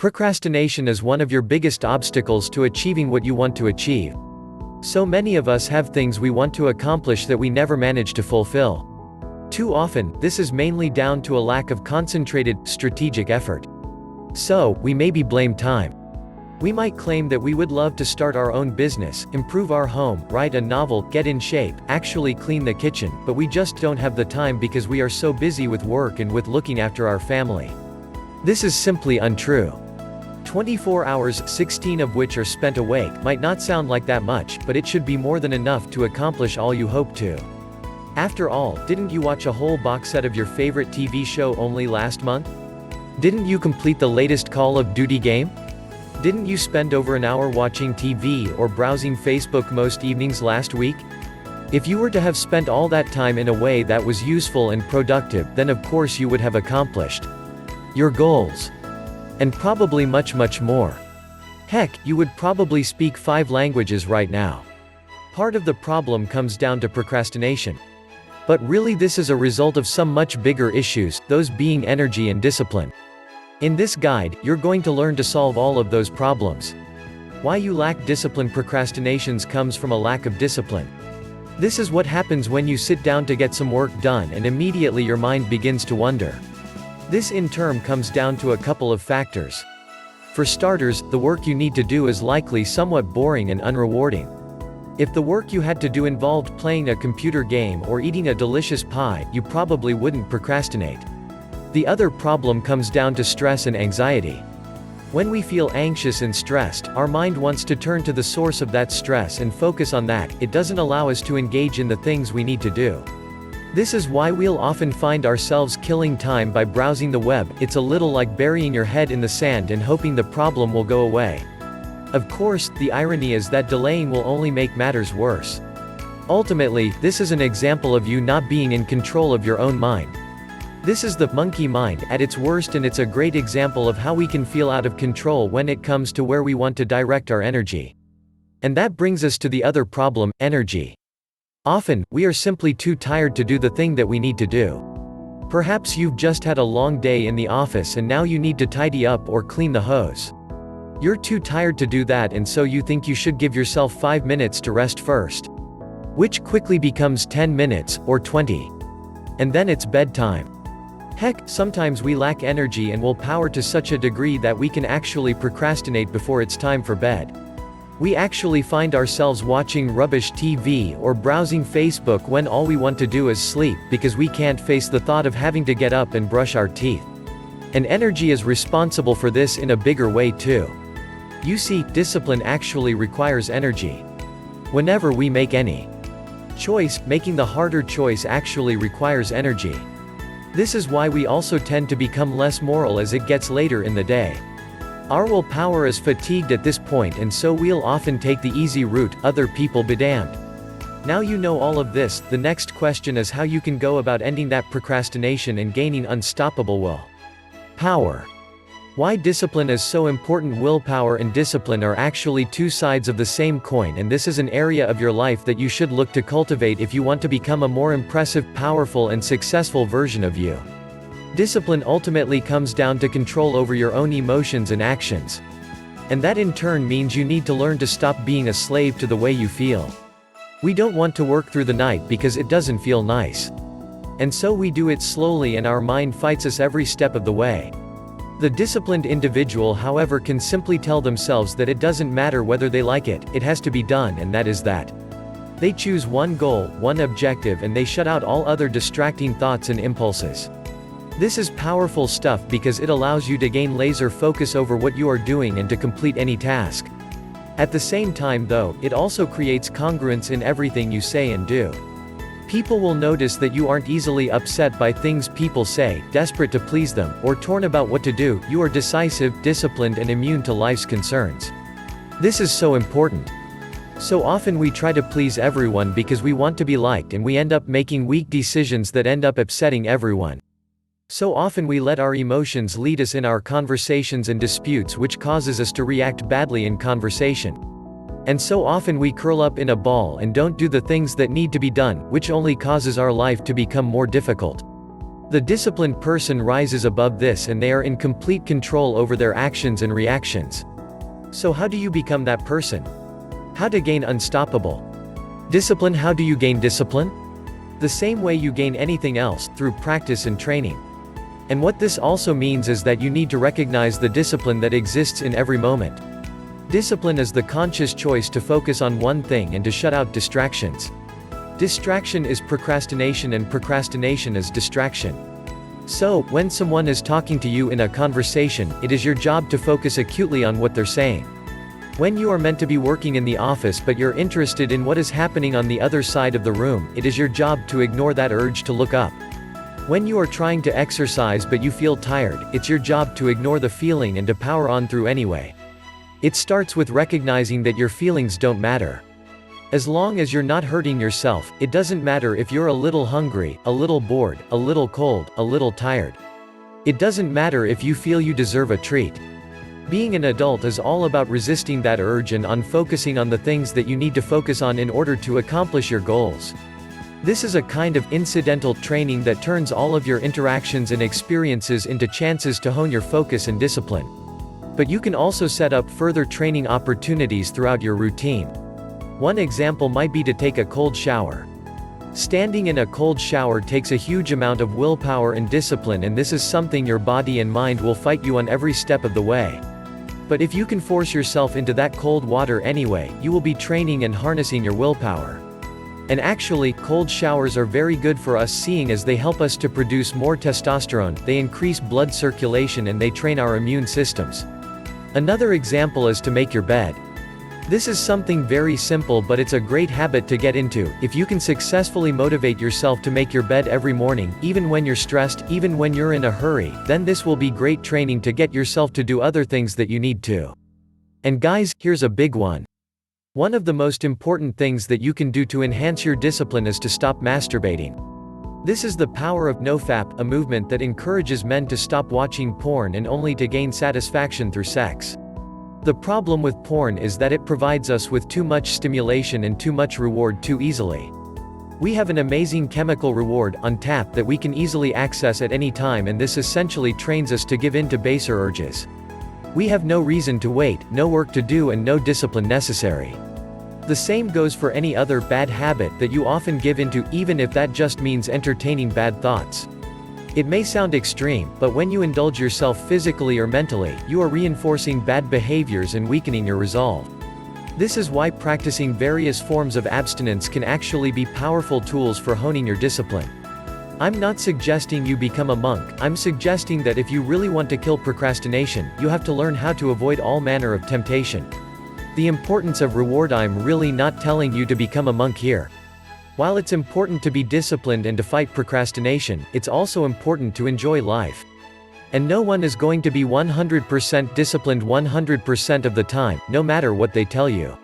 Procrastination is one of your biggest obstacles to achieving what you want to achieve. So many of us have things we want to accomplish that we never manage to fulfill. Too often, this is mainly down to a lack of concentrated, strategic effort. So, we maybe blame time. We might claim that we would love to start our own business, improve our home, write a novel, get in shape, actually clean the kitchen, but we just don't have the time because we are so busy with work and with looking after our family. This is simply untrue. 24 hours, 16 of which are spent awake, might not sound like that much, but it should be more than enough to accomplish all you hope to. After all, didn't you watch a whole box set of your favorite TV show only last month? Didn't you complete the latest Call of Duty game? Didn't you spend over an hour watching TV or browsing Facebook most evenings last week? If you were to have spent all that time in a way that was useful and productive, then of course you would have accomplished your goals. And probably much more. Heck, you would probably speak 5 languages right now. Part of the problem comes down to procrastination. But really this is a result of some much bigger issues, those being energy and discipline. In this guide, you're going to learn to solve all of those problems. Why you lack discipline. Procrastinations comes from a lack of discipline. This is what happens when you sit down to get some work done and immediately your mind begins to wander. This in turn comes down to a couple of factors. For starters, the work you need to do is likely somewhat boring and unrewarding. If the work you had to do involved playing a computer game or eating a delicious pie, you probably wouldn't procrastinate. The other problem comes down to stress and anxiety. When we feel anxious and stressed, our mind wants to turn to the source of that stress and focus on that. It doesn't allow us to engage in the things we need to do. This is why we'll often find ourselves killing time by browsing the web. It's a little like burying your head in the sand and hoping the problem will go away. Of course, the irony is that delaying will only make matters worse. Ultimately, this is an example of you not being in control of your own mind. This is the monkey mind at its worst, and it's a great example of how we can feel out of control when it comes to where we want to direct our energy. And that brings us to the other problem, energy. Often, we are simply too tired to do the thing that we need to do. Perhaps you've just had a long day in the office and now you need to tidy up or clean the hose. You're too tired to do that, and so you think you should give yourself 5 minutes to rest first. Which quickly becomes 10 minutes, or 20. And then it's bedtime. Heck, sometimes we lack energy and willpower to such a degree that we can actually procrastinate before it's time for bed. We actually find ourselves watching rubbish TV or browsing Facebook when all we want to do is sleep, because we can't face the thought of having to get up and brush our teeth. And energy is responsible for this in a bigger way too. You see, discipline actually requires energy. Whenever we make any choice, making the harder choice actually requires energy. This is why we also tend to become less moral as it gets later in the day. Our willpower is fatigued at this point, and so we'll often take the easy route, other people be damned. Now you know all of this, the next question is how you can go about ending that procrastination and gaining unstoppable will power. Why discipline is so important. Willpower and discipline are actually two sides of the same coin, and this is an area of your life that you should look to cultivate if you want to become a more impressive, powerful and successful version of you. Discipline ultimately comes down to control over your own emotions and actions. And that in turn means you need to learn to stop being a slave to the way you feel. We don't want to work through the night because it doesn't feel nice. And so we do it slowly, and our mind fights us every step of the way. The disciplined individual, however, can simply tell themselves that it doesn't matter whether they like it, it has to be done, and that is that. They choose one goal, one objective, and they shut out all other distracting thoughts and impulses. This is powerful stuff because it allows you to gain laser focus over what you are doing and to complete any task. At the same time though, it also creates congruence in everything you say and do. People will notice that you aren't easily upset by things people say, desperate to please them, or torn about what to do. You are decisive, disciplined and immune to life's concerns. This is so important. So often we try to please everyone because we want to be liked, and we end up making weak decisions that end up upsetting everyone. So often we let our emotions lead us in our conversations and disputes, which causes us to react badly in conversation. And so often we curl up in a ball and don't do the things that need to be done, which only causes our life to become more difficult. The disciplined person rises above this and they are in complete control over their actions and reactions. So how do you become that person? How to gain unstoppable discipline? How do you gain discipline? The same way you gain anything else, through practice and training. And what this also means is that you need to recognize the discipline that exists in every moment. Discipline is the conscious choice to focus on one thing and to shut out distractions. Distraction is procrastination and procrastination is distraction. So, when someone is talking to you in a conversation, it is your job to focus acutely on what they're saying. When you are meant to be working in the office but you're interested in what is happening on the other side of the room, it is your job to ignore that urge to look up. When you are trying to exercise but you feel tired, it's your job to ignore the feeling and to power on through anyway. It starts with recognizing that your feelings don't matter. As long as you're not hurting yourself, it doesn't matter if you're a little hungry, a little bored, a little cold, a little tired. It doesn't matter if you feel you deserve a treat. Being an adult is all about resisting that urge and on focusing on the things that you need to focus on in order to accomplish your goals. This is a kind of incidental training that turns all of your interactions and experiences into chances to hone your focus and discipline. But you can also set up further training opportunities throughout your routine. One example might be to take a cold shower. Standing in a cold shower takes a huge amount of willpower and discipline, and this is something your body and mind will fight you on every step of the way. But if you can force yourself into that cold water anyway, you will be training and harnessing your willpower. And actually, cold showers are very good for us, seeing as they help us to produce more testosterone, they increase blood circulation and they train our immune systems. Another example is to make your bed. This is something very simple, but it's a great habit to get into. If you can successfully motivate yourself to make your bed every morning, even when you're stressed, even when you're in a hurry, then this will be great training to get yourself to do other things that you need to. And guys, here's a big one. One of the most important things that you can do to enhance your discipline is to stop masturbating. This is the power of NoFap, a movement that encourages men to stop watching porn and only to gain satisfaction through sex. The problem with porn is that it provides us with too much stimulation and too much reward too easily. We have an amazing chemical reward on tap that we can easily access at any time, and this essentially trains us to give in to baser urges. We have no reason to wait, no work to do and no discipline necessary. The same goes for any other bad habit that you often give into, even if that just means entertaining bad thoughts. It may sound extreme, but when you indulge yourself physically or mentally, you are reinforcing bad behaviors and weakening your resolve. This is why practicing various forms of abstinence can actually be powerful tools for honing your discipline. I'm not suggesting you become a monk, I'm suggesting that if you really want to kill procrastination, you have to learn how to avoid all manner of temptation. The importance of reward. I'm really not telling you to become a monk here. While it's important to be disciplined and to fight procrastination, it's also important to enjoy life. And no one is going to be 100% disciplined 100% of the time, no matter what they tell you.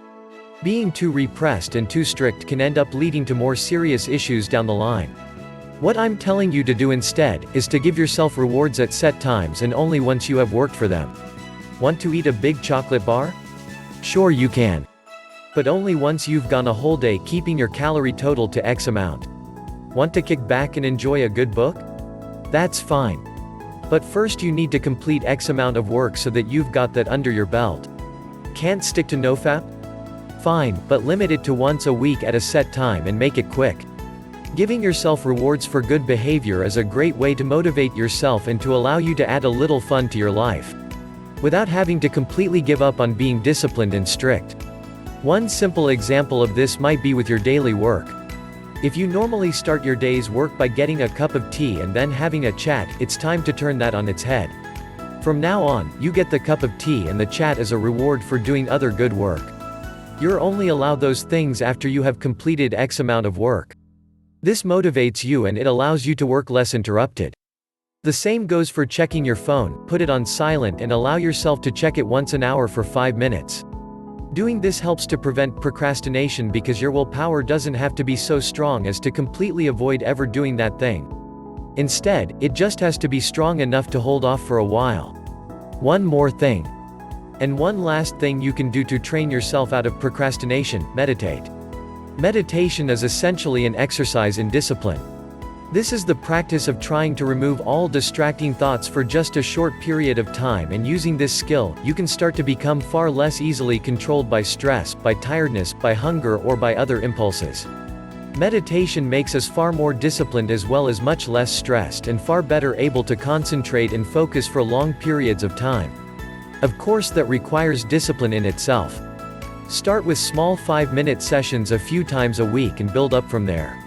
Being too repressed and too strict can end up leading to more serious issues down the line. What I'm telling you to do instead, is to give yourself rewards at set times and only once you have worked for them. Want to eat a big chocolate bar? Sure you can. But only once you've gone a whole day keeping your calorie total to X amount. Want to kick back and enjoy a good book? That's fine. But first you need to complete X amount of work so that you've got that under your belt. Can't stick to NoFap? Fine, but limit it to once a week at a set time and make it quick. Giving yourself rewards for good behavior is a great way to motivate yourself and to allow you to add a little fun to your life, without having to completely give up on being disciplined and strict. One simple example of this might be with your daily work. If you normally start your day's work by getting a cup of tea and then having a chat, it's time to turn that on its head. From now on, you get the cup of tea and the chat as a reward for doing other good work. You're only allowed those things after you have completed X amount of work. This motivates you and it allows you to work less interrupted. The same goes for checking your phone. Put it on silent and allow yourself to check it once an hour for 5 minutes. Doing this helps to prevent procrastination because your willpower doesn't have to be so strong as to completely avoid ever doing that thing. Instead, it just has to be strong enough to hold off for a while. One more thing. And one last thing you can do to train yourself out of procrastination: meditate. Meditation is essentially an exercise in discipline. This is the practice of trying to remove all distracting thoughts for just a short period of time, and using this skill, you can start to become far less easily controlled by stress, by tiredness, by hunger, or by other impulses. Meditation makes us far more disciplined as well as much less stressed and far better able to concentrate and focus for long periods of time. Of course, that requires discipline in itself. Start with small 5-minute sessions a few times a week and build up from there.